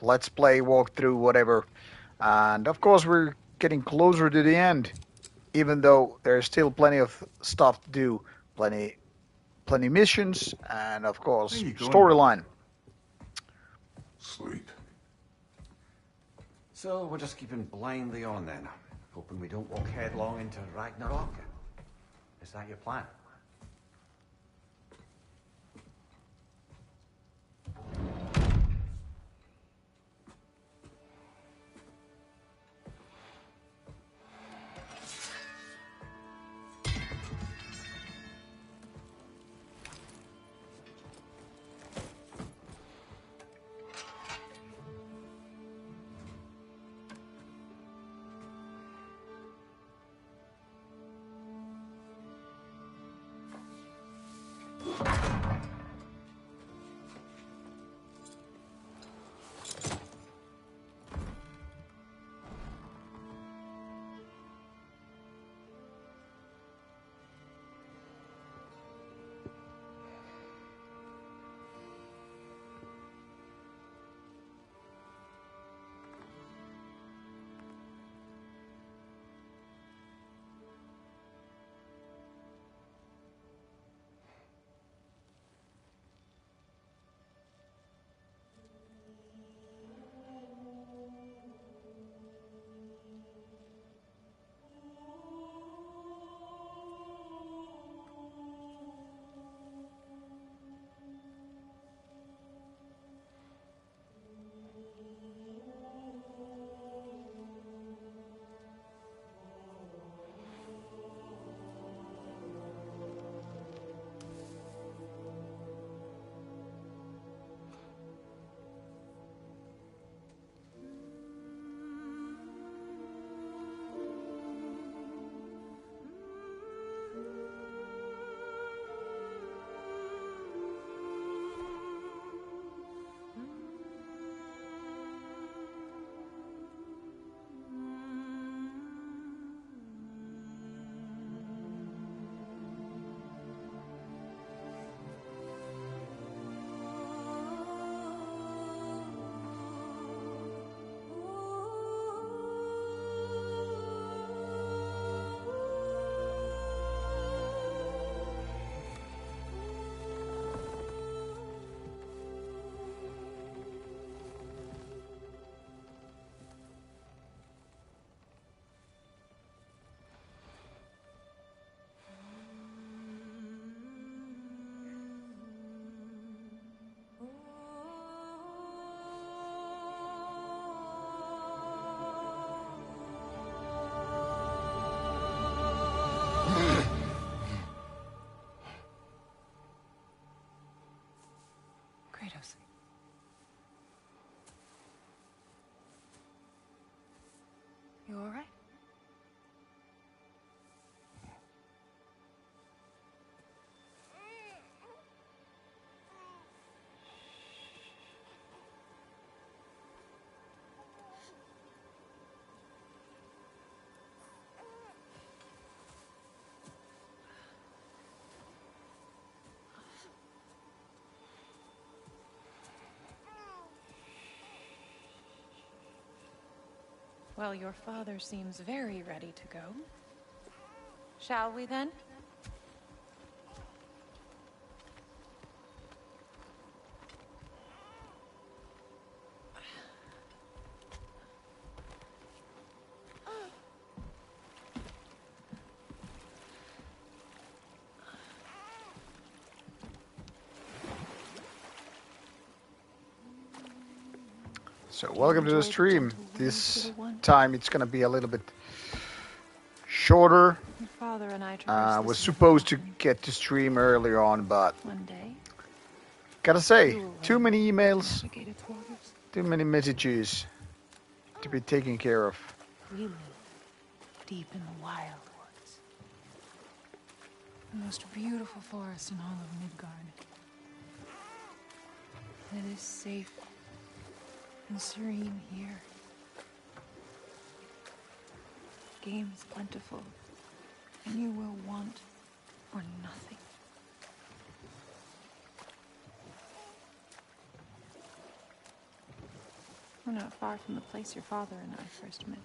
let's play, walkthrough, whatever. And of course, we're getting closer to the end, even though there's still plenty of stuff to do, plenty missions, and of course, storyline. Sleep. So we're just keeping blindly on then, hoping we don't walk headlong into Ragnarök. Is that your plan? Kratos. You all right? Well, your father seems very ready to go. Shall we then? So welcome to the stream. This time it's going to be a little bit shorter. Father and I was supposed to get to stream earlier on, but gotta say, too many emails, too many messages to be taken care of. We live deep in the wild woods. The most beautiful forest in all of Midgard. It is safe and serene here. Game is plentiful, and you will want for nothing. We're not far from the place your father and I first met.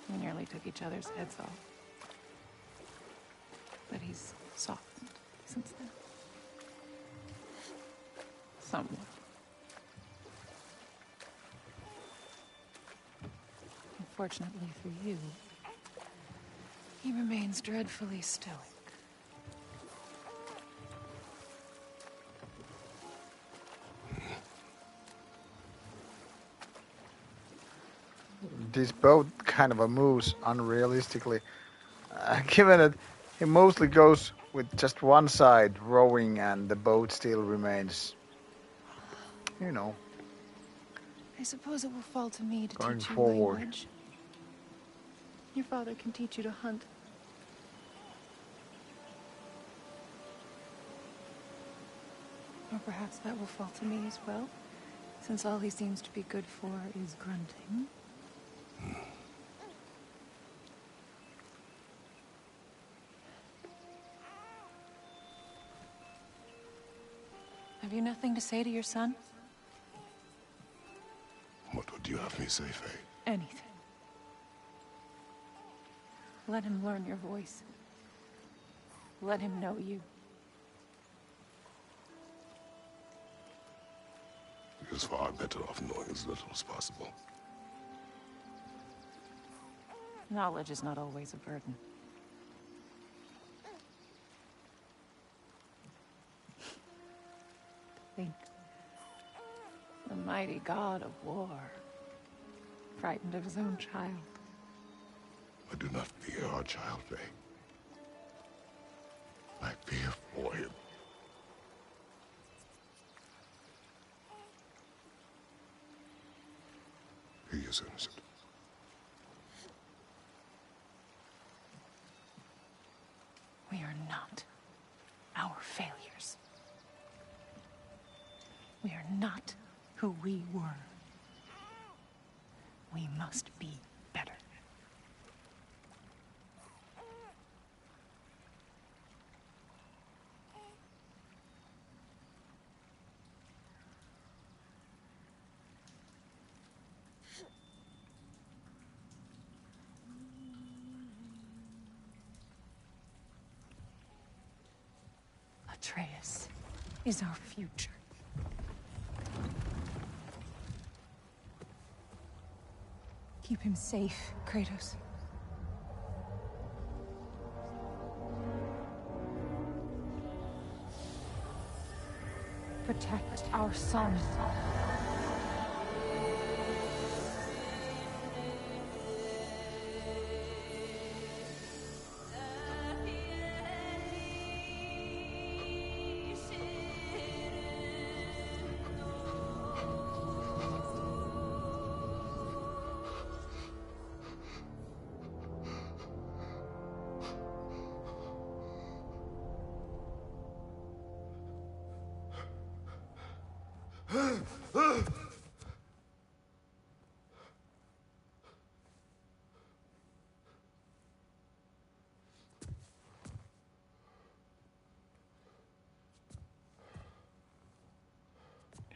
We nearly took each other's heads off. But he's softened since then. Somewhat. Unfortunately for you, he remains dreadfully stoic. This boat kind of moves unrealistically, given that he mostly goes with just one side rowing and the boat still remains, you know, I suppose it will fall to me to going teach you forward. language. Your father can teach you to hunt. Or perhaps that will fall to me as well, since all he seems to be good for is grunting. Have you nothing to say to your son? What would you have me say, Faye? Anything. Let him learn your voice. Let him know you. He is far better off knowing as little as possible. Knowledge is not always a burden. Think. The mighty god of war, frightened of his own child. I do not fear our child, Faye. I fear for him. He is innocent. We are not our failures. We are not who we were. We must be better. Atreus is our future. Keep him safe, Kratos. Protect our son.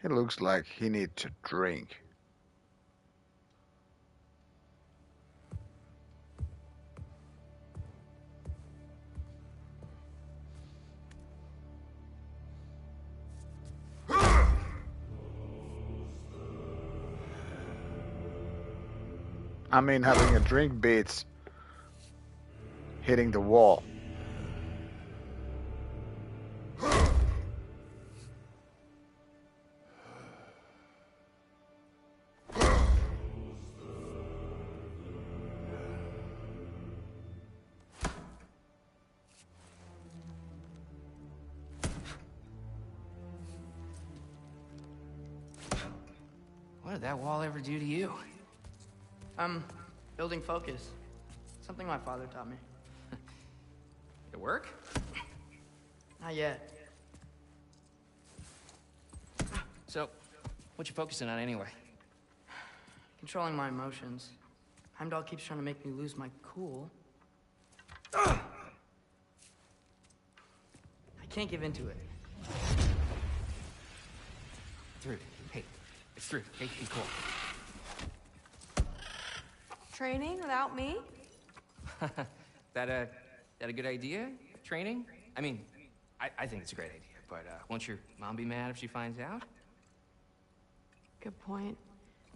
He looks like he needs a drink. I mean, having a drink beats hitting the wall. What did that wall ever do to you? Building focus. Something my father taught me. It work? Not yet. So, what you focusing on anyway? Controlling my emotions. Heimdall keeps trying to make me lose my cool. I can't give in to it. Through. Hey, it's through. Hey, be cool. Training without me? That a good idea? Training? I mean, I think it's a great idea, but won't your mom be mad if she finds out? Good point.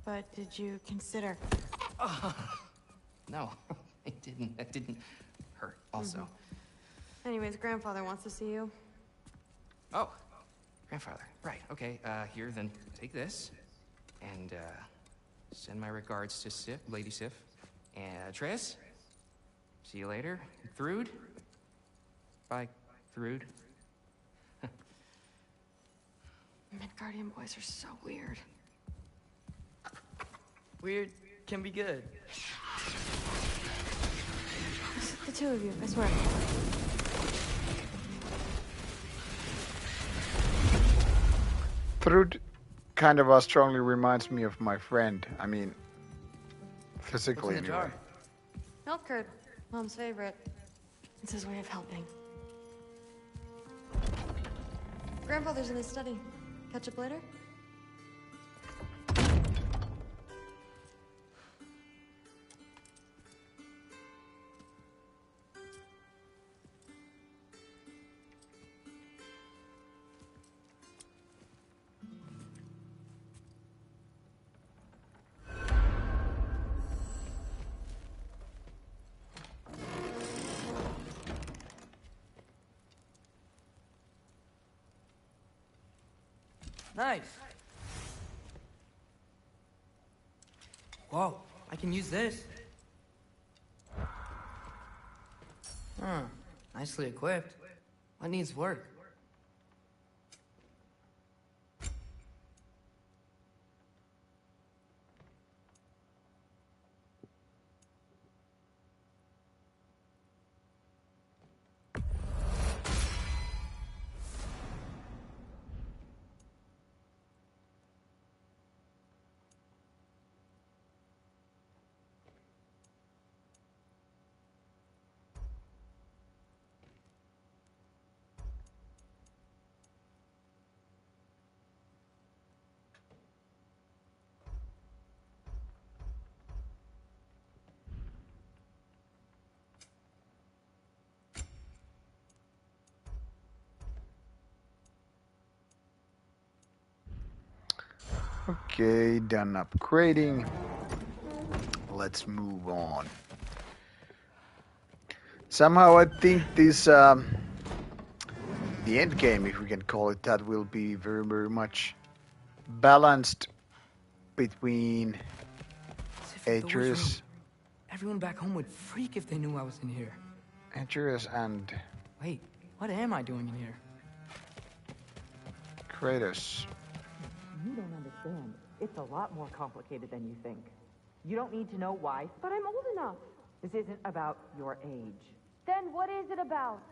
But did you consider... No, it didn't. That didn't hurt, also. Anyways, grandfather wants to see you. Oh, grandfather. Right, okay. Here, then take this. And, send my regards to Sif, Lady Sif. And Tris? See you later. Thrud? Bye, Thrud. Midgardian boys are so weird. Weird can be good. Just the two of you, I swear. Thrud kind of strongly reminds me of my friend. I mean, physically What's in the anyway. jar? Milk curd, Mom's favorite. It's his way of helping. Grandfather's in his study. Catch up later? Nice. Whoa, I can use this. Huh, nicely equipped. What needs work? Okay, done upgrading. Let's move on. Somehow I think this, the end game, if we can call it that, will be very, very much balanced between As if the door's Atreus, room. Everyone back home would freak if they knew I was in here. and Wait, what am I doing in here? Kratos. You don't understand. It's a lot more complicated than you think. You don't need to know why. But I'm old enough. This isn't about your age. Then what is it about?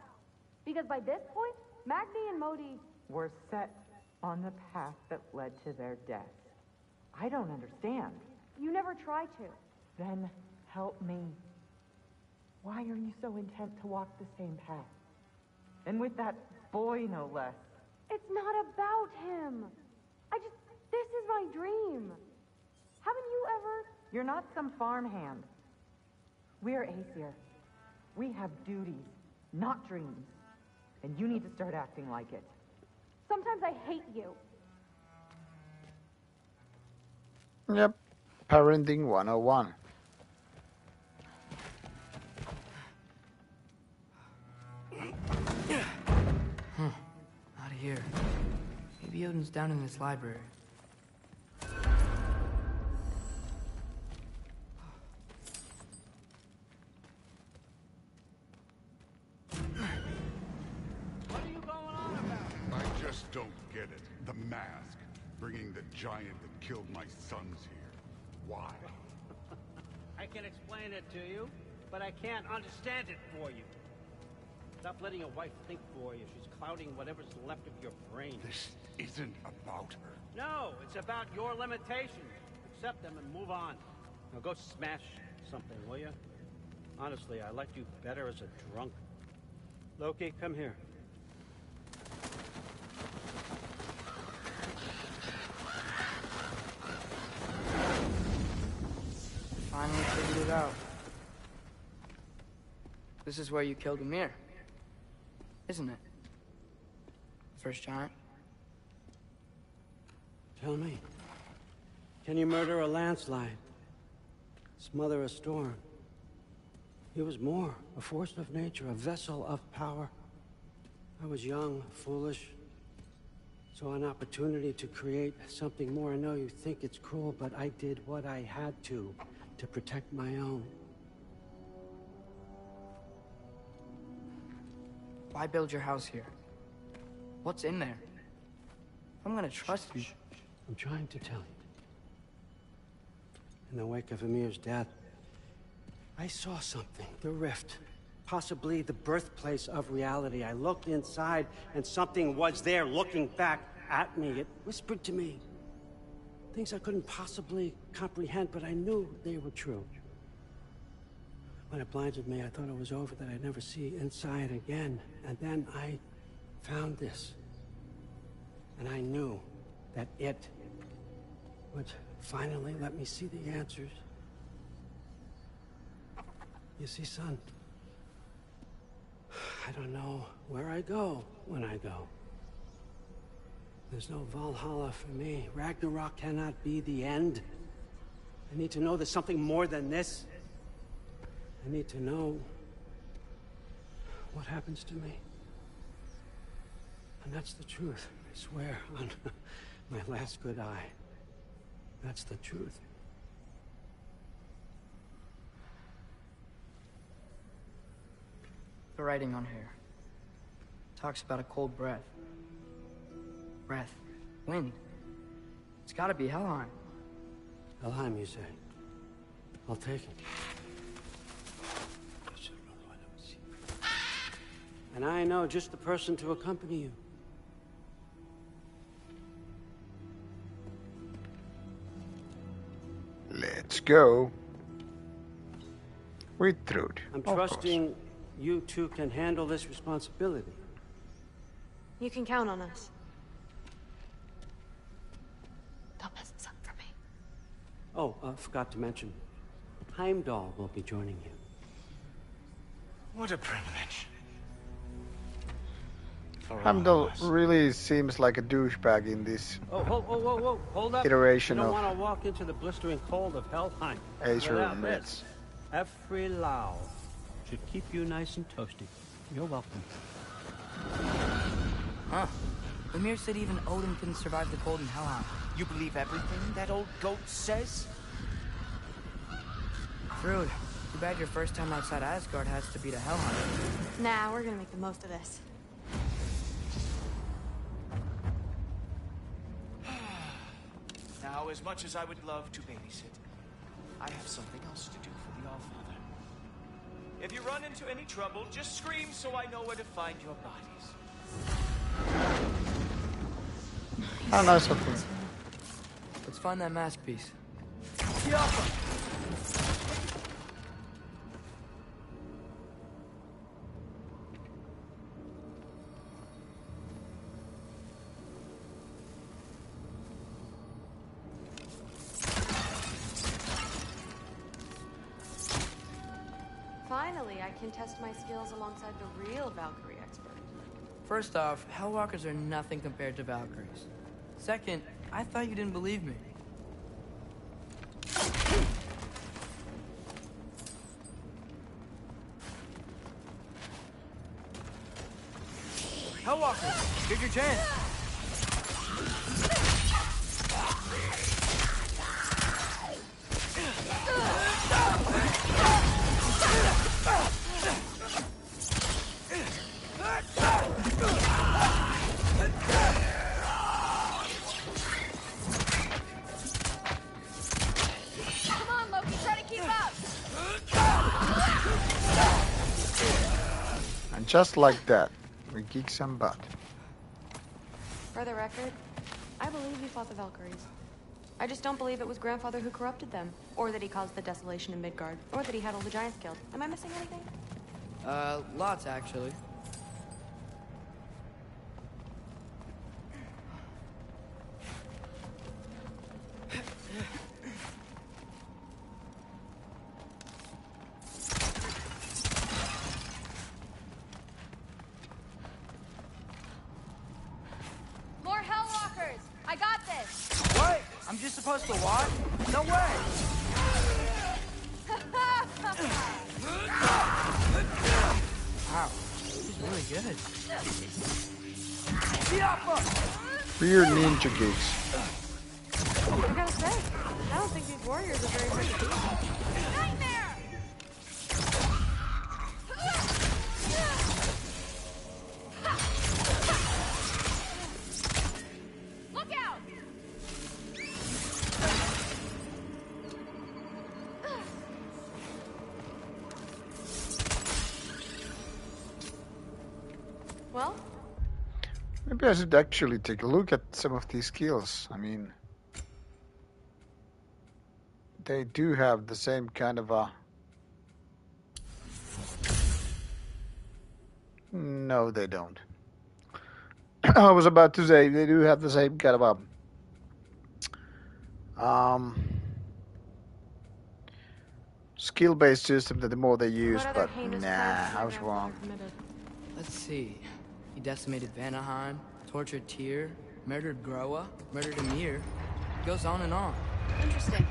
Because by this point, Magni and Modi... We're set on the path that led to their death. I don't understand. You never try to. Then help me. Why are you so intent to walk the same path? And with that boy, no less. It's not about him. This is my dream. Haven't you ever... You're not some farmhand. We're Aesir. We have duties, not dreams. And you need to start acting like it. Sometimes I hate you. Yep, parenting 101. Out of here. Maybe Odin's down in this library. I just don't get it. The mask. Bringing the giant that killed my sons here. Why? I can explain it to you, but I can't understand it for you. Stop letting your wife think for you. She's clouding whatever's left of your brain. This isn't about her. No, it's about your limitations. Accept them and move on. Now go smash something, will you? Honestly, I liked you better as a drunk. Loki, come here. out. This is where you killed Ymir, isn't it? The first giant? Tell me, can you murder a landslide? Smother a storm? He was more, a force of nature, a vessel of power. I was young, foolish, saw an opportunity to create something more. I know you think it's cruel, but I did what I had to protect my own. Why build your house here? What's in there? I'm gonna trust you. I'm trying to tell you. In the wake of Ymir's death, I saw something. The rift. Possibly the birthplace of reality. I looked inside, and something was there looking back at me. It whispered to me things I couldn't possibly comprehend, but I knew they were true. When it blinded me, I thought it was over, that I'd never see inside again. And then I found this. And I knew that it would finally let me see the answers. You see, son, I don't know where I go when I go. There's no Valhalla for me. Ragnarok cannot be the end. I need to know there's something more than this. I need to know what happens to me. And that's the truth, I swear, on my last good eye. That's the truth. The writing on here talks about a cold breath. Breath. Wind. It's gotta be Helheim. Helheim, you say? I'll take it. And I know just the person to accompany you. Let's go. With Trude. I'm trusting you two can handle this responsibility. You can count on us. Don't mess this up for me. Oh, forgot to mention, Heimdall will be joining you. What a privilege. Heimdall really seems like a douchebag in this Oh, whoa, hold up. iteration you don't of want to walk into the blistering cold of Helheim. Acer without Mets. this. Every Lao should keep you nice and toasty. You're welcome. Huh. Ymir said even Odin couldn't survive the cold in Helheim. You believe everything that old goat says? Rude. Too bad your first time outside Asgard has to be to Helheim. Nah, we're gonna make the most of this. Now, as much as I would love to babysit, I have something else to do for the Allfather. If you run into any trouble, just scream so I know where to find your bodies. How nice of him. Let's find that masterpiece. Finally, I can test my skills alongside the real Valkyrie expert. First off, Hellwalkers are nothing compared to Valkyries. Second, I thought you didn't believe me. Hellwalkers, here's your chance. Come on, Loki, try to keep up! And just like that, we kick some butt. For the record, I believe you fought the Valkyries. I just don't believe it was Grandfather who corrupted them, or that he caused the desolation in Midgard, or that he had all the giants killed. Am I missing anything? Lots actually. I'm just supposed to watch? No way! Wow, he's really good. Weird ninja gigs. I gotta say, I don't think these warriors are very hard to beat. Nightmare! Look out! Well? Maybe I should actually take a look at some of these skills. I mean, they do have the same kind of a... No, they don't. I was about to say, they do have the same kind of a... skill-based system that the more they use, but nah, I was wrong. Let's see. He decimated Vanaheim, tortured Tyr, murdered Groa, murdered Emir. It goes on and on. Interesting.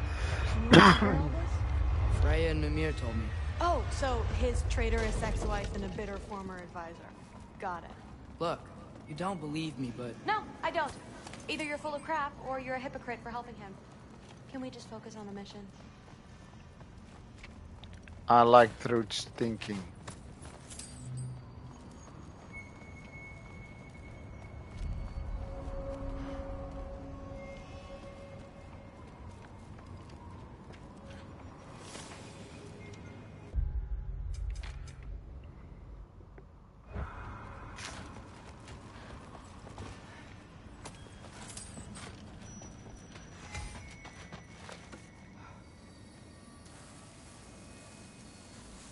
And you know all this? Freya and Emir told me. Oh, so his traitorous ex-wife and a bitter former advisor. Got it. Look, you don't believe me, but... No, I don't. Either you're full of crap or you're a hypocrite for helping him. Can we just focus on the mission? I like Throught's thinking.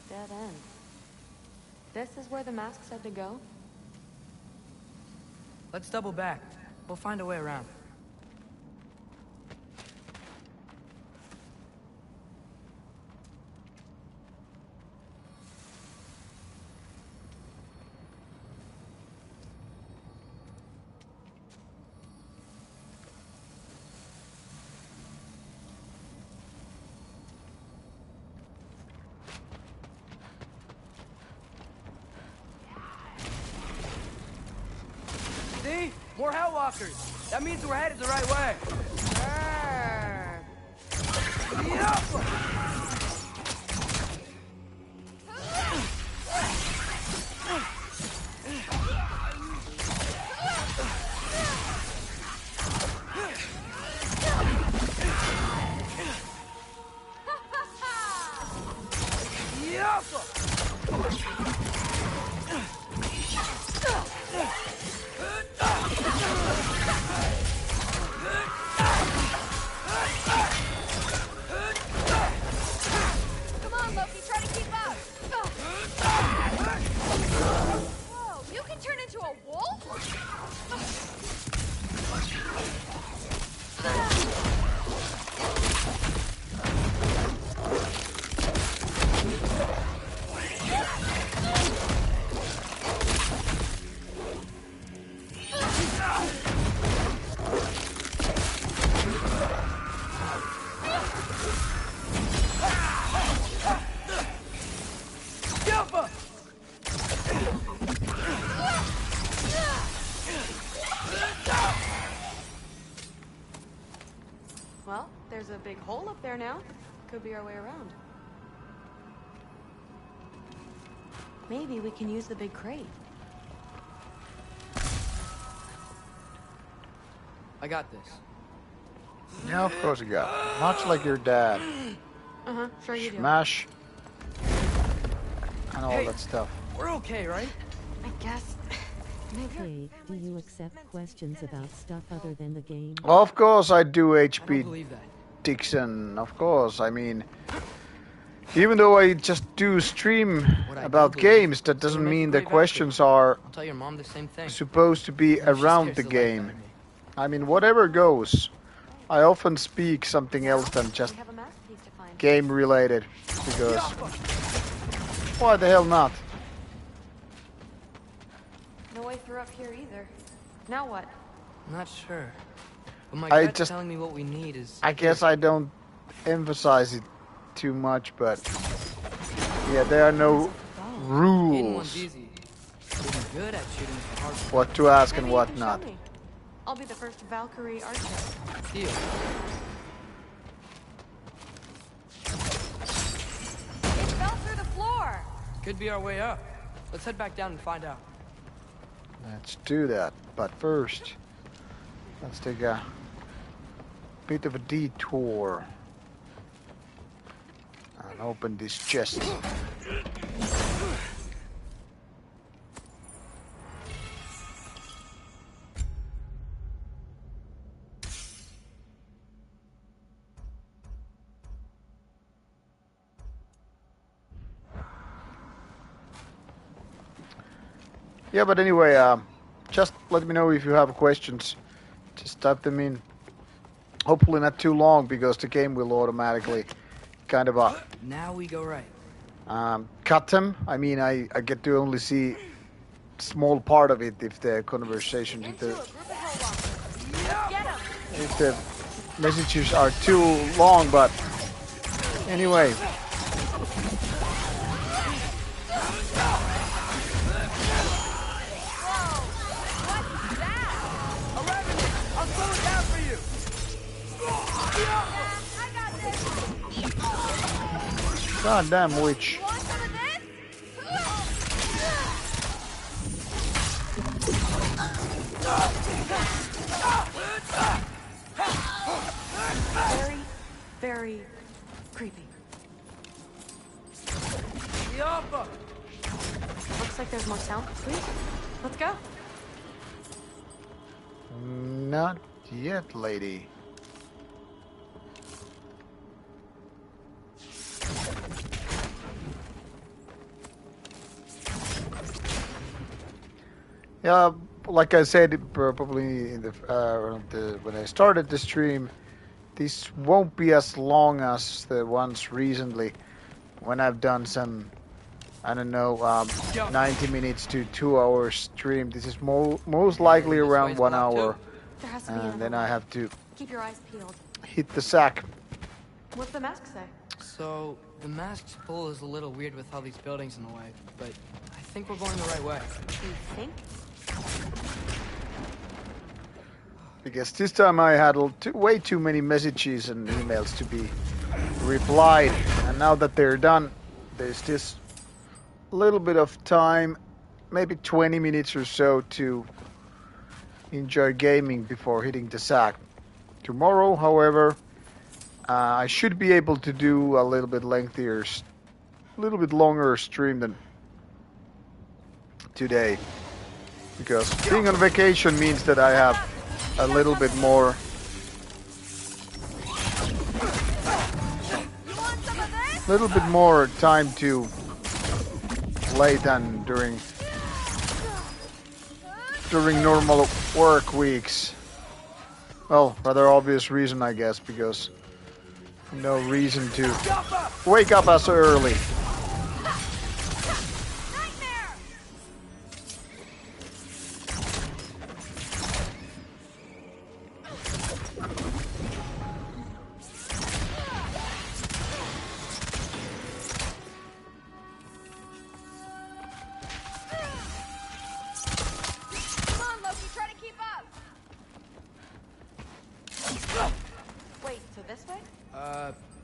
Dead end. This is where the mask said to go? Let's double back. We'll find a way around. See? More Hellwalkers. That means we're headed the right way. Come on, Loki, try to keep up! Whoa, you can turn into a wolf? Well, there's a big hole up there now. Could be our way around. Maybe we can use the big crate. I got this. Yeah, of course you got it. Much like your dad. Uh-huh, sure you do. Smash. And all that stuff. We're okay, right? I guess. Okay, do you accept questions about stuff other than the game? Of course I do, I don't HP believe that. Dixon. Of course. I mean, even though I just do stream What I about do believe games, that is doesn't it'll make mean a the great questions are I'll tell your mom the same thing. supposed to be She around scares the life out game. of me. I mean, whatever goes. I often speak something else than just We have a mask piece to find. game related, because why the hell not? No way through up here either. Now what? Not sure. But my I gut's just- telling me what we need is... I guess I don't emphasize it too much, but yeah, there are no Hidden one's rules easy. Getting good at shooting is the hard part. what to ask and Maybe you what can not. show me. I'll be the first Valkyrie archer. Deal. It fell through the floor. Could be our way up. Let's head back down and find out. Let's do that. But first, let's take a bit of a detour and open this chest. Yeah, but anyway, just let me know if you have questions. Just type them in. Hopefully not too long, because the game will automatically kind of Now we go right. cut them. I mean, I get to only see small part of it if the conversation, if the messages are too long. But anyway. God damn witch. Very, very creepy. Looks like there's more sound. Sweet. Let's go. Not yet, lady. Yeah, like I said, probably in when I started the stream, this won't be as long as the ones recently when I've done some, I don't know, 90 minutes to 2 hours stream. This is most likely around 1 hour, There has to be and then I have to keep your eyes peeled. hit the sack. What's the mask say? So, the masked pull is a little weird with all these buildings in the way, but I think we're going the right way. You think? Because this time I had way too many messages and emails to be replied, and now that they're done, there's this little bit of time, maybe 20 minutes or so, to enjoy gaming before hitting the sack. Tomorrow, however, I should be able to do a little bit lengthier, a little bit longer stream than today. Because being on vacation means that I have a little bit more time to play than during normal work weeks. Well, rather obvious reason, I guess, because no reason to wake up as early.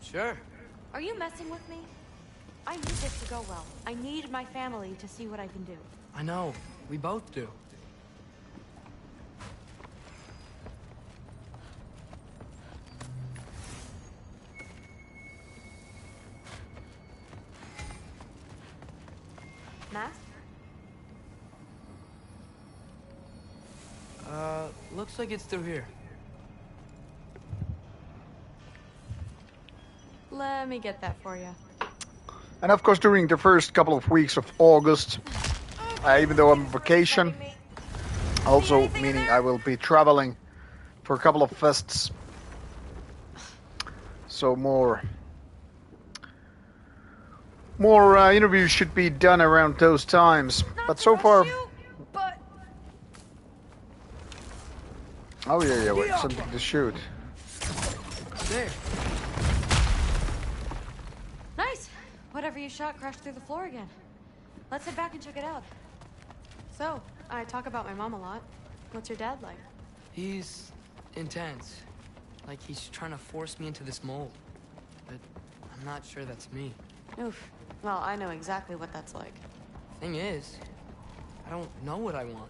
Sure. Are you messing with me? I need this to go well. I need my family to see what I can do. I know. We both do. Mask? Looks like it's through here. Let me get that for you. And of course, during the first couple of weeks of August, even though I'm on vacation, also meaning I will be traveling for a couple of fests. So more interviews should be done around those times. But so far, Oh yeah, wait, something to shoot. There. Nice! Whatever you shot crashed through the floor again. Let's head back and check it out. So, I talk about my mom a lot. What's your dad like? He's intense. Like he's trying to force me into this mold. But I'm not sure that's me. Oof. Well, I know exactly what that's like. Thing is, I don't know what I want.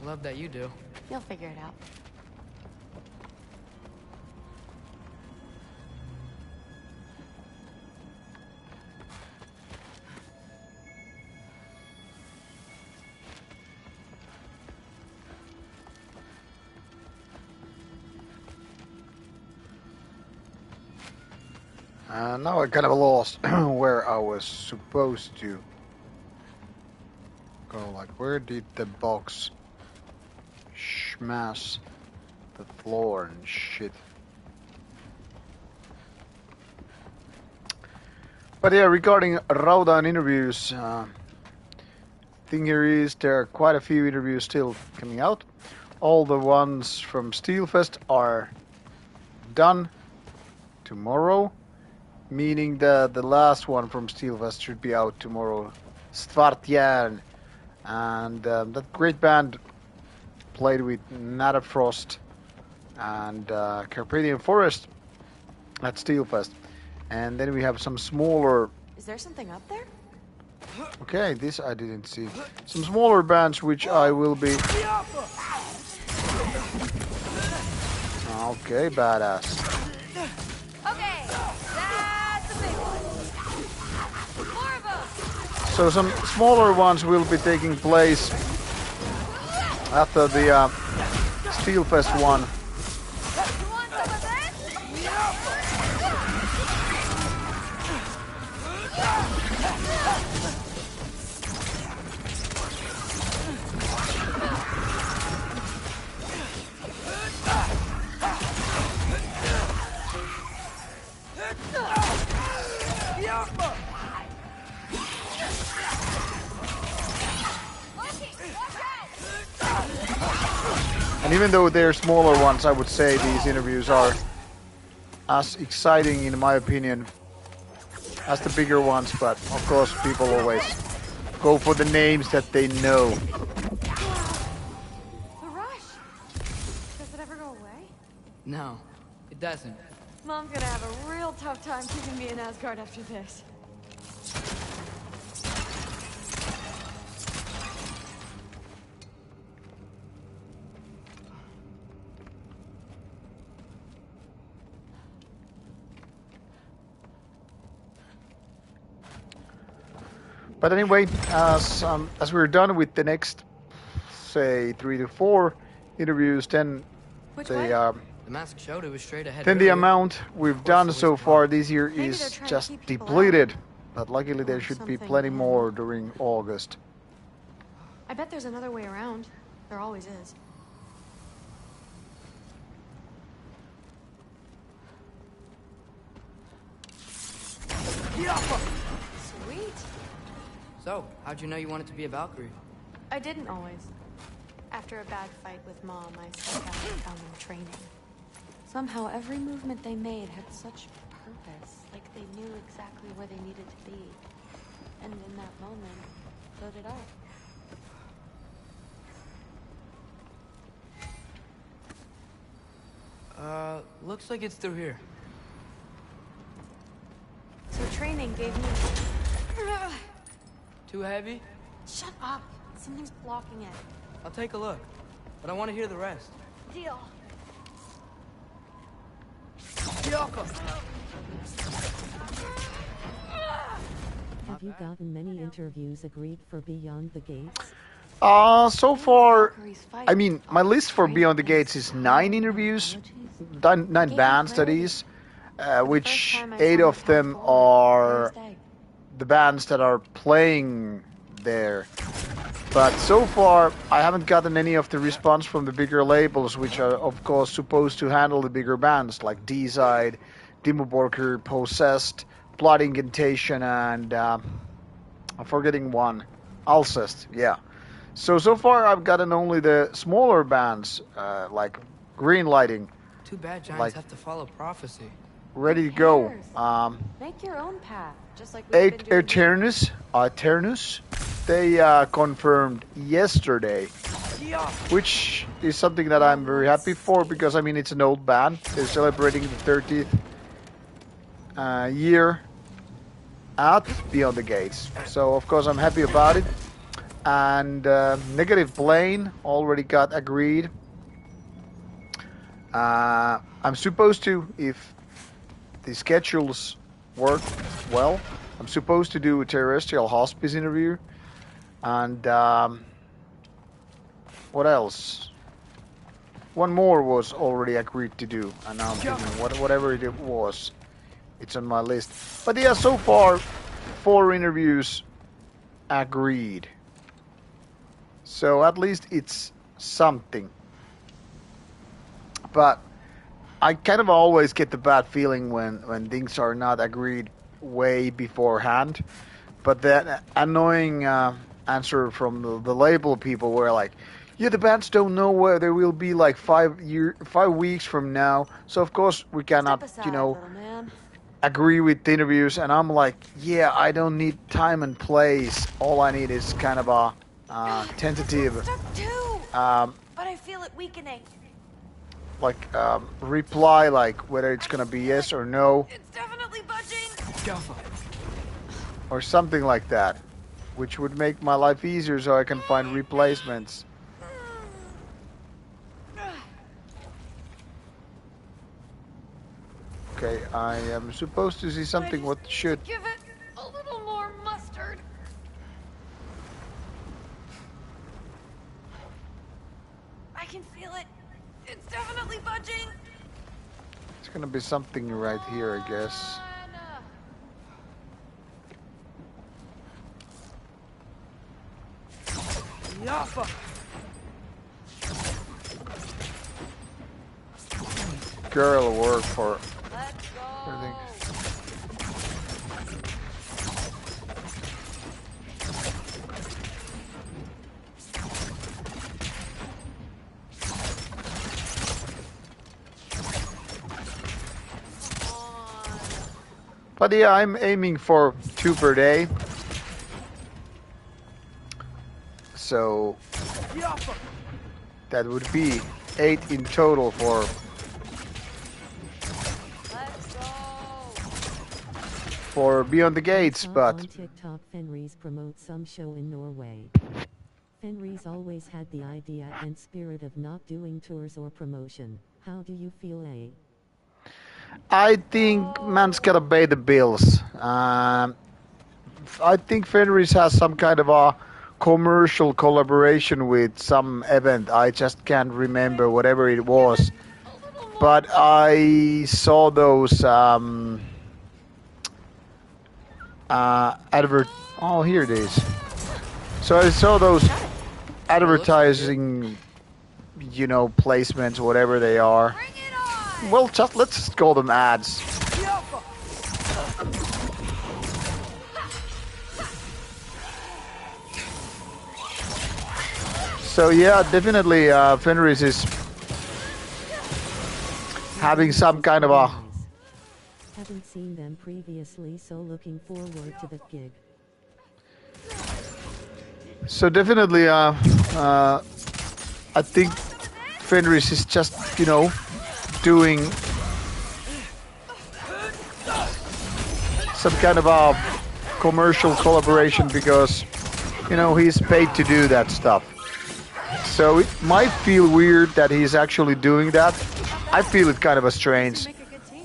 I love that you do. You'll figure it out. Now I kind of lost where I was supposed to go. Like, where did the box smash the floor and shit? But yeah, regarding Raudan interviews, thing here is there are quite a few interviews still coming out. All the ones from Steelfest are done tomorrow, meaning that the last one from Steelfest should be out tomorrow. Svartjärn, and that great band played with Nada Frost and Carpathian Forest at Steelfest. And then we have some smaller... Is there something up there? Okay, this I didn't see. Some smaller bands which I will be... Okay, badass. Okay, that's a big one. More of them. So some smaller ones will be taking place after the Steelfest one. You want some of this? And even though they're smaller ones, I would say these interviews are as exciting, in my opinion, as the bigger ones. But of course, people always go for the names that they know. The rush. Does it ever go away? No, it doesn't. Mom's gonna have a real tough time keeping me in Asgard after this. But anyway, as we're done with the next, say, 3 to 4 interviews, then The mask showed it was straight ahead. then the earlier. amount we've done so far this year Maybe they're is trying to just keep people depleted. But luckily there Or should be something, plenty yeah. more during August. I bet there's another way around. There always is. Sweet. So, how'd you know you wanted to be a Valkyrie? I didn't always. After a bad fight with Mom, I stuck out and found them training. Somehow every movement they made had such purpose, like they knew exactly where they needed to be. And in that moment, so did I. Looks like it's through here. So training gave me... Too heavy? Shut up! Something's blocking it. I'll take a look, but I want to hear the rest. Deal. Have you gotten many interviews agreed for Beyond the Gates? So far, I mean, my list for Beyond the Gates is 9 interviews, 9 bands that is, which 8 of them are the bands that are playing there. But so far, I haven't gotten any of the response from the bigger labels, which are, of course, supposed to handle the bigger bands like D-Side, Dimmu Borgir, Possessed, Blood Incantation, and I'm forgetting one, Alcest, yeah. So far I've gotten only the smaller bands, like green lighting, Too bad giants like have to follow prophecy. ready to Who go. cares? Make your own path, just like we've been doing here. Eternus, they confirmed yesterday, which is something that I'm very happy for because I mean it's an old band. They're celebrating the 30th year at Beyond the Gates, so of course I'm happy about it. And Negative Plane already got agreed. I'm supposed to, if the schedules work well, I'm supposed to do a terrestrial hospice interview. And what else? One more was already agreed to do, and now I'm thinking whatever it was, it's on my list. But yeah, so far 4 interviews agreed. So at least it's something. But I kind of always get the bad feeling when things are not agreed way beforehand. But that annoying answer from the label people were like, yeah, the bands don't know where they will be like 5 weeks from now. So of course we cannot, agree with the interviews. And I'm like, yeah, I don't need time and place. All I need is kind of a tentative, but I feel it weakening. like reply, like whether it's gonna be yes or no. It's definitely budging. Or something like that, which would make my life easier so I can find replacements. Okay, I am supposed to see something what should. Give it a little more mustard. I can feel it. It's definitely budging. It's gonna be something right here, I guess. Girl work for everything. But yeah, I'm aiming for 2 per day. So that would be 8 in total for Beyond the Gates, but on TikTok Fenris promotes some show in Norway. Fenris always had the idea and spirit of not doing tours or promotion. How do you feel, A? I think man's gotta pay the bills. I think Fenris has some kind of a commercial collaboration with some event. I just can't remember whatever it was. But I saw those oh, here it is. So I saw those advertising, placements, whatever they are. Well, let's just call them ads. So yeah, definitely Fenris is having some kind of a... Haven't seen them previously, so looking forward to the gig. So definitely I think Fenris is just, doing some kind of a commercial collaboration because, he's paid to do that stuff. So it might feel weird that he's actually doing that. I feel it kind of a strange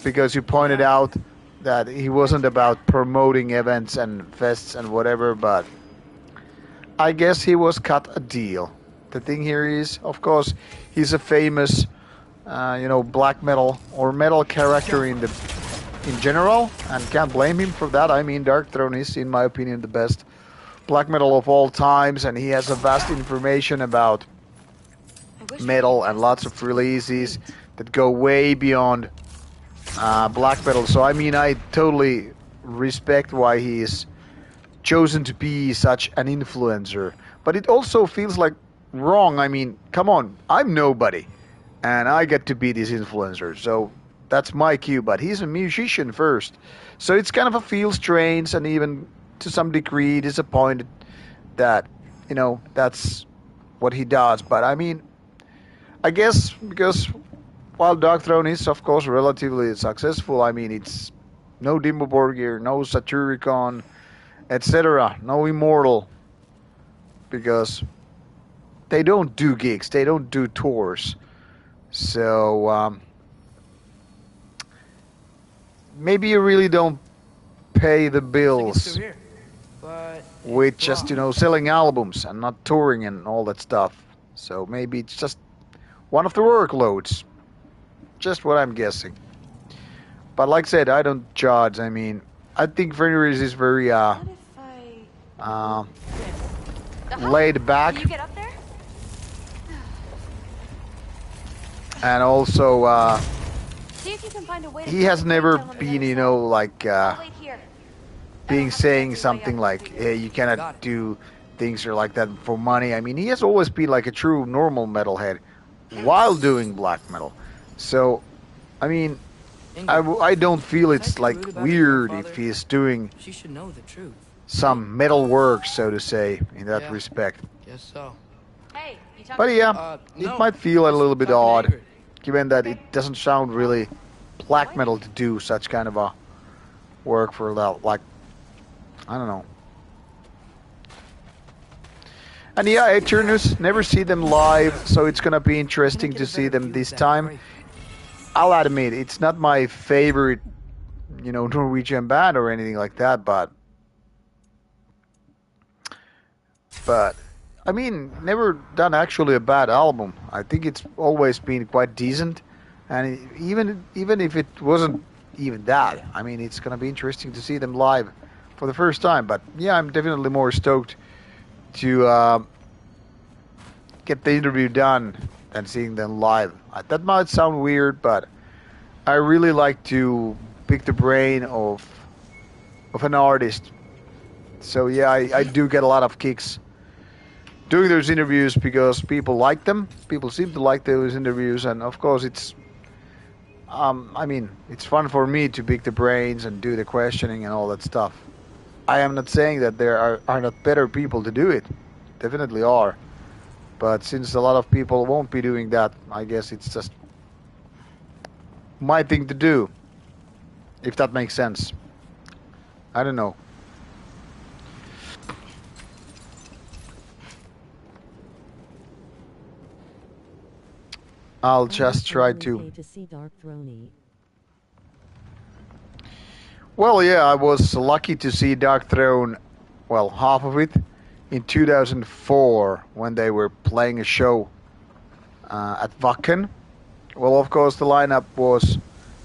because you pointed out that he wasn't about promoting events and fests and whatever, but I guess he was cut a deal. The thing here is, of course, he's a famous black metal or metal character in general, and can't blame him for that. I mean, Darkthrone is, in my opinion, the best black metal of all times, and he has a vast information about metal and lots of releases that go way beyond black metal. So I mean, I totally respect why he is chosen to be such an influencer. but it also feels like wrong. I mean, come on, I'm nobody, and I get to be this influencer, so that's my cue. But he's a musician first, so it's kind of a feel strange and even to some degree disappointed that that's what he does. But I mean, I guess because while Dark Throne is of course relatively successful, I mean it's no Dimmu Borgir, no Satyricon, etc., no Immortal, because they don't do gigs, they don't do tours. So maybe you really don't pay the bills with just selling albums and not touring and all that stuff. So maybe it's just one of the workloads. Just what I'm guessing. But like I said, I don't judge. I mean, I think Fenris is very laid back. Can you get up there? And also, See if you can find a way to he has never tell him been, to like I'll wait here. being saying something like, hey, you cannot do things or like that for money. I mean, he has always been like a true normal metalhead while doing black metal. So, I mean, I don't feel it's like weird if he's doing She should know the truth. some metal work, so to say, in that respect. Guess so. Hey, you talking But yeah, it might feel a little bit odd, given that it doesn't sound really black metal to do such kind of a work for that, like, I don't know. And yeah, Eternus, never see them live, so it's gonna be interesting to see them this time. I'll admit, it's not my favorite, Norwegian band or anything like that, but I mean, never done actually a bad album. I think it's always been quite decent, and even if it wasn't even that, I mean, it's gonna be interesting to see them live for the first time. But yeah, I'm definitely more stoked to get the interview done than seeing them live. That might sound weird, but I really like to pick the brain of an artist. So yeah, I do get a lot of kicks doing those interviews because people like them. People seem to like those interviews, and of course it's I mean, it's fun for me to pick the brains and do the questioning and all that stuff. I am not saying that there are not better people to do it. Definitely are. But since a lot of people won't be doing that, I guess it's just my thing to do. If that makes sense. I don't know. I'll just try to. see Dark Throne. Well, yeah, I was lucky to see Dark Throne, well, half of it, in 2004 when they were playing a show at Wacken. Well, of course, the lineup was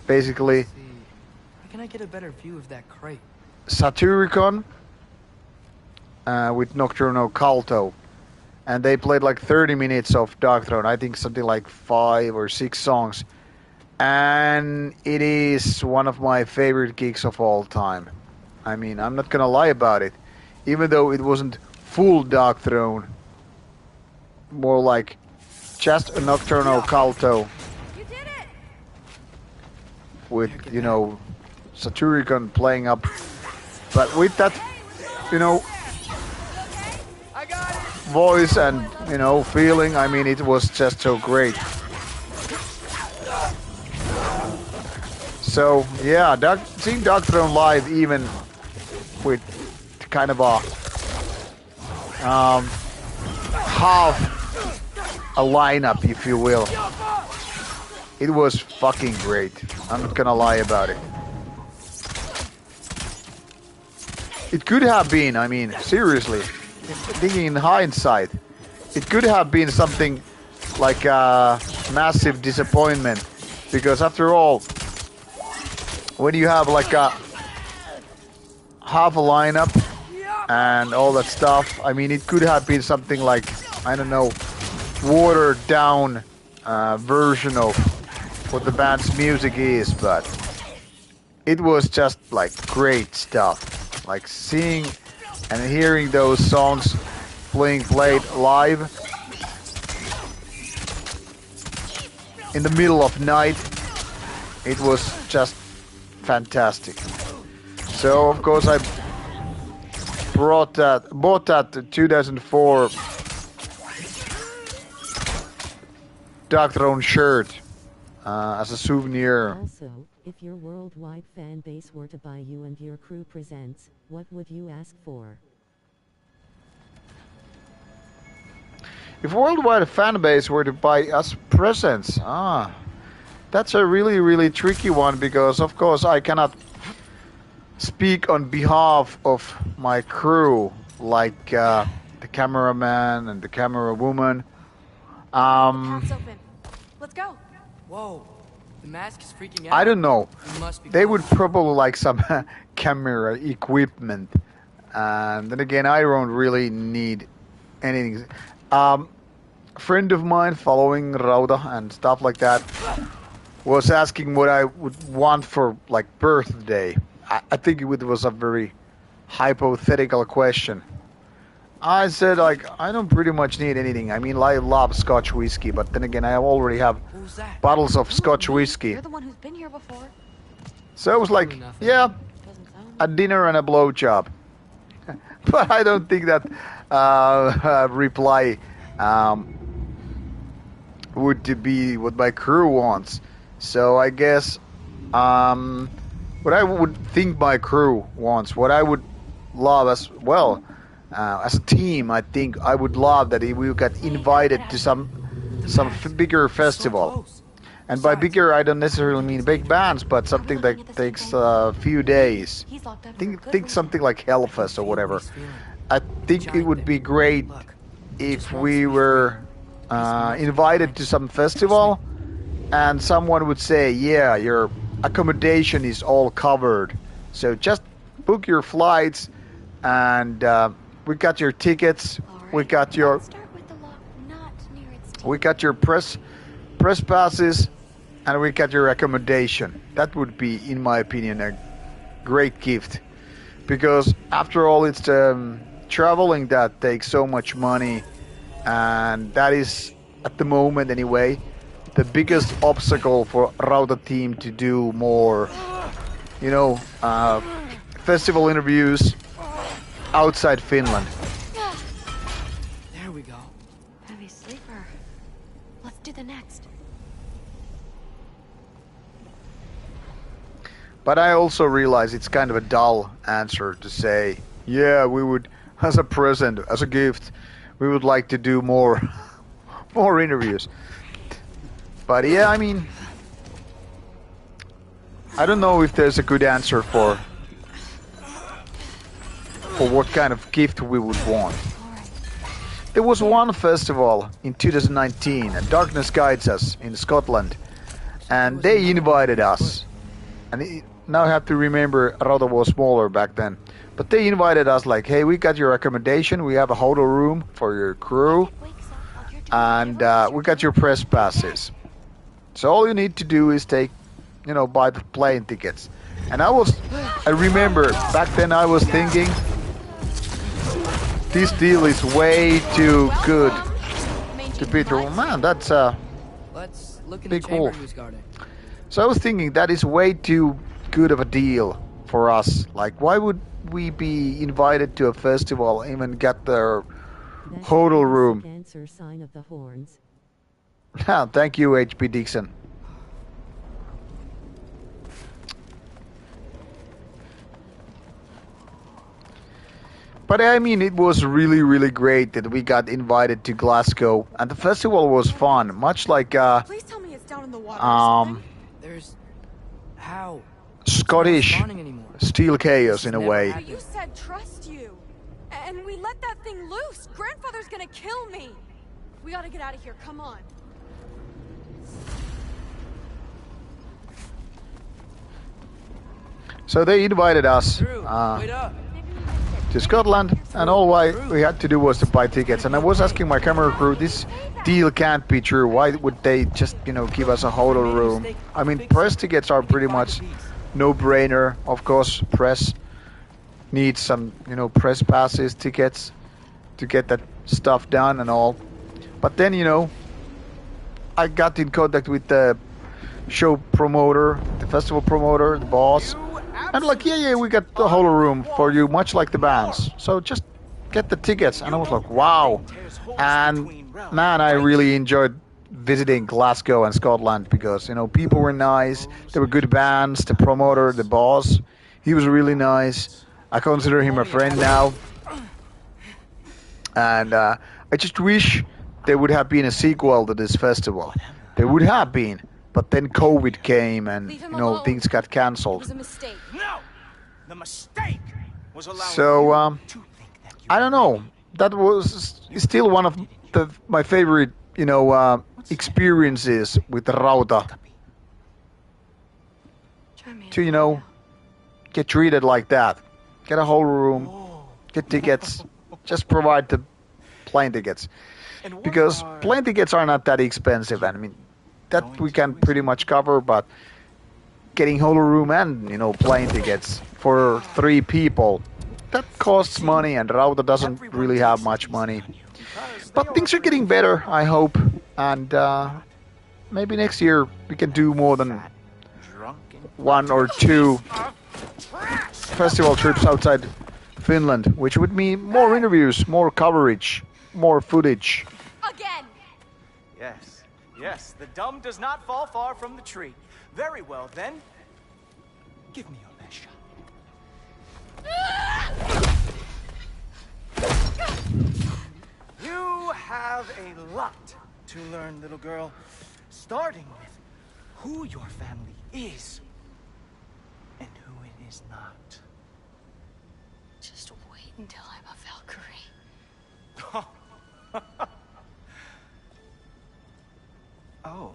basically How can I get a better view of that crate? Satyricon with Nocturno Culto. And they played like 30 minutes of Dark Throne. I think something like 5 or 6 songs. And it is one of my favorite gigs of all time. I mean, I'm not gonna lie about it. Even though it wasn't full Dark Throne, more like just a Nocturno Culto with, Satyricon playing up. But with that, voice and, feeling, I mean, it was just so great. So, yeah, seeing Dark Throne live, even with kind of a half a lineup, if you will, it was fucking great. I'm not gonna lie about it. It could have been, I mean, seriously, thinking in hindsight, it could have been something like a massive disappointment, because after all, when you have like a half a lineup and all that stuff, I mean, it could have been something like, I don't know, watered down version of what the band's music is, but it was just like great stuff. Like seeing and hearing those songs played live in the middle of night. It was just fantastic. So of course I bought that 2004 Dark Throne shirt as a souvenir. Also, if your worldwide fan base were to buy you and your crew presents, what would you ask for? If worldwide fan base were to buy us presents, that's a really, really tricky one because, of course, I cannot speak on behalf of my crew, like the cameraman and the camera woman. The path's open. Let's go. Whoa, the mask is freaking out. I don't know. You must be They close. would probably like some camera equipment, and then again, I don't really need anything. A friend of mine following Rauta and stuff like that was asking what I would want for like birthday. I think it was a very hypothetical question. I said like I don't pretty much need anything. I mean I love Scotch whiskey, but then again I already have Who's that? bottles of Scotch whiskey. You're the one who's been here before. So I was like, yeah, a dinner and a blowjob. But I don't think that reply would be what my crew wants. So I guess what I would think my crew wants, what I would love as well, as a team, I think I would love that if we got invited to some bigger festival. And by bigger, I don't necessarily mean big bands, but something that takes a few days. Think something like Hellfest or whatever. I think it would be great if we were invited to some festival and someone would say, yeah, your accommodation is all covered. So just book your flights and we got your tickets, we got your press passes, and we got your accommodation. That would be, in my opinion, a great gift. Because after all, it's traveling that takes so much money, and that is, at the moment anyway, the biggest obstacle for Rauta team to do more, festival interviews outside Finland. There we go. Heavy sleeper. Let's do the next. But I also realize it's kind of a dull answer to say, yeah, we would, as a present, as a gift, we would like to do more interviews. But yeah, I mean, I don't know if there's a good answer for what kind of gift we would want. There was one festival in 2019, Darkness Guides Us in Scotland, and they invited us. And now I have to remember, Rauta was smaller back then. But they invited us like, hey, we got your accommodation, we have a hotel room for your crew, and we got your press passes. So all you need to do is buy the plane tickets. And I remember, back then I was thinking, this deal is way too good to be true. Man, that's Let's look in big the chamber wolf. he was guarding. So I was thinking that is way too good of a deal for us. Like, why would we be invited to a festival, even get their hotel room? Answer sign of the horns. Thank you, H.P. Dixon. But I mean, it was really, really great that we got invited to Glasgow, and the festival was fun. Much like Please tell me it's down in the water or something. There's... How? Scottish Spawning anymore. Steel Chaos in a Never way. happened. You said trust you. And we let that thing loose. Grandfather's gonna kill me. We gotta get out of here. Come on. So they invited us Drew, wait up. to Scotland, and all we had to do was to buy tickets. And I was asking my camera crew, this deal can't be true. Why would they just, give us a hotel room? I mean, press tickets are pretty much no-brainer. Of course, press needs some, press passes, tickets to get that stuff done and all. But then, I got in contact with the show promoter, the festival promoter, the boss. And like, yeah, we got the whole room for you, much like the bands. So just get the tickets. And I was like, wow. And man, I really enjoyed visiting Glasgow and Scotland because, people were nice. There were good bands. The promoter, the boss, he was really nice. I consider him a friend now. And I just wish there would have been a sequel to this festival. There would have been. But then COVID came and, things got cancelled. It was a mistake. No! The mistake was allowing So, you to think that you I don't know. That was still one of my favorite, experiences with Rauta. To, get treated like that. Get a whole room, get tickets, just provide the plane tickets. Because plane tickets are not that expensive. And I mean, that we can pretty much cover, but getting whole room and, plane tickets for 3 people, that costs money, and Rauta doesn't really have much money. But things are getting better, I hope, and maybe next year we can do more than 1 or 2 festival trips outside Finland, which would mean more interviews, more coverage, more footage. Again! Yes, the dumb does not fall far from the tree. Very well, then. Give me your best shot. You have a lot to learn, little girl. Starting with who your family is and who it is not. Just wait until I'm a Valkyrie. Oh.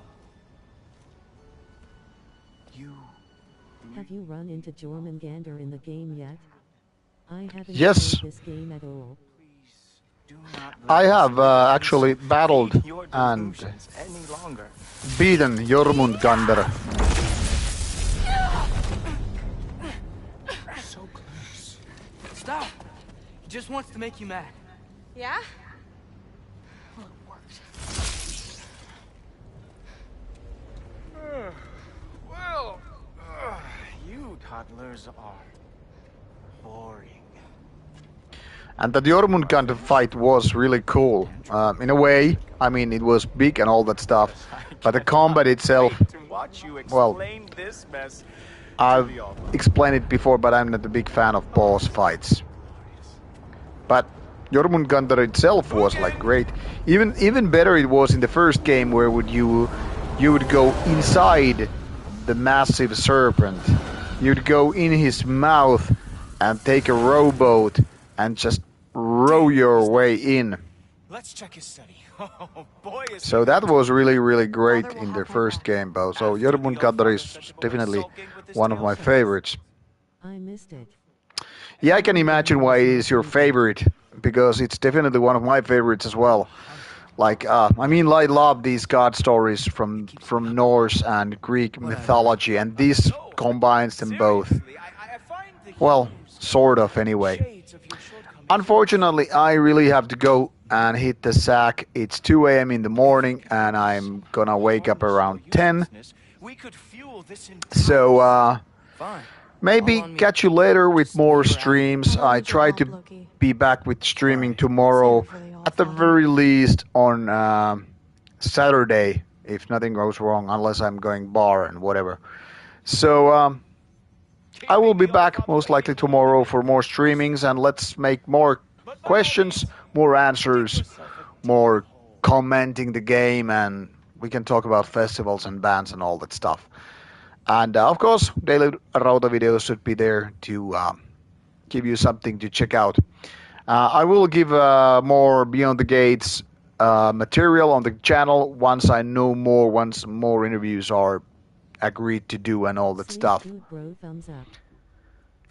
Have you run into Jormungandr in the game yet? I haven't Yes. played this game at all. I have actually battled and beaten Jormungandr. So close. Stop! He just wants to make you mad. Yeah? Well, it worked. Well, you toddlers are boring. And the Jormungandr fight was really cool. In a way, I mean, it was big and all that stuff. But the combat itself, well, I've explained it before, but I'm not a big fan of boss fights. But Jormungandr itself was like great. Even better it was in the first game where you would go inside the massive serpent. You'd go in his mouth and take a rowboat and just row your way in. Let's check his study. Oh, boy, So that was really, really great in the first game, though. So Jormungandr is definitely one of my favorites. I missed it. Yeah, I can imagine why it is your favorite, because it's definitely one of my favorites as well. Like, I love these god stories from Norse and Greek mythology, and this combines them both. Well, sort of, anyway. Unfortunately, I really have to go and hit the sack. It's 2 a.m. in the morning, and I'm gonna wake up around 10. So, maybe catch you later with more streams. I try to be back with streaming tomorrow, at the very least on Saturday, if nothing goes wrong, unless I'm going bar and whatever. So, I will be back most likely tomorrow for more streamings, and let's make more questions, more answers, more commenting the game, and we can talk about festivals and bands and all that stuff. And of course, daily Rauta videos should be there to give you something to check out. I will give more Beyond the Gates material on the channel once I know more, once more interviews are agreed to do and all that stuff. Good, bro. Thumbs up.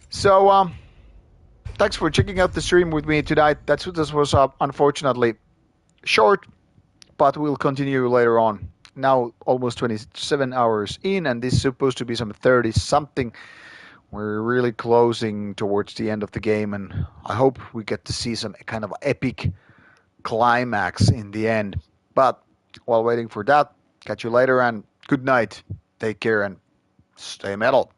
So, thanks for checking out the stream with me tonight. This was unfortunately short, but we'll continue later on. Now almost 27 hours in, and this is supposed to be some 30 something. We're really closing towards the end of the game, and I hope we get to see some kind of epic climax in the end. But while waiting for that, catch you later and good night. Take care and stay metal.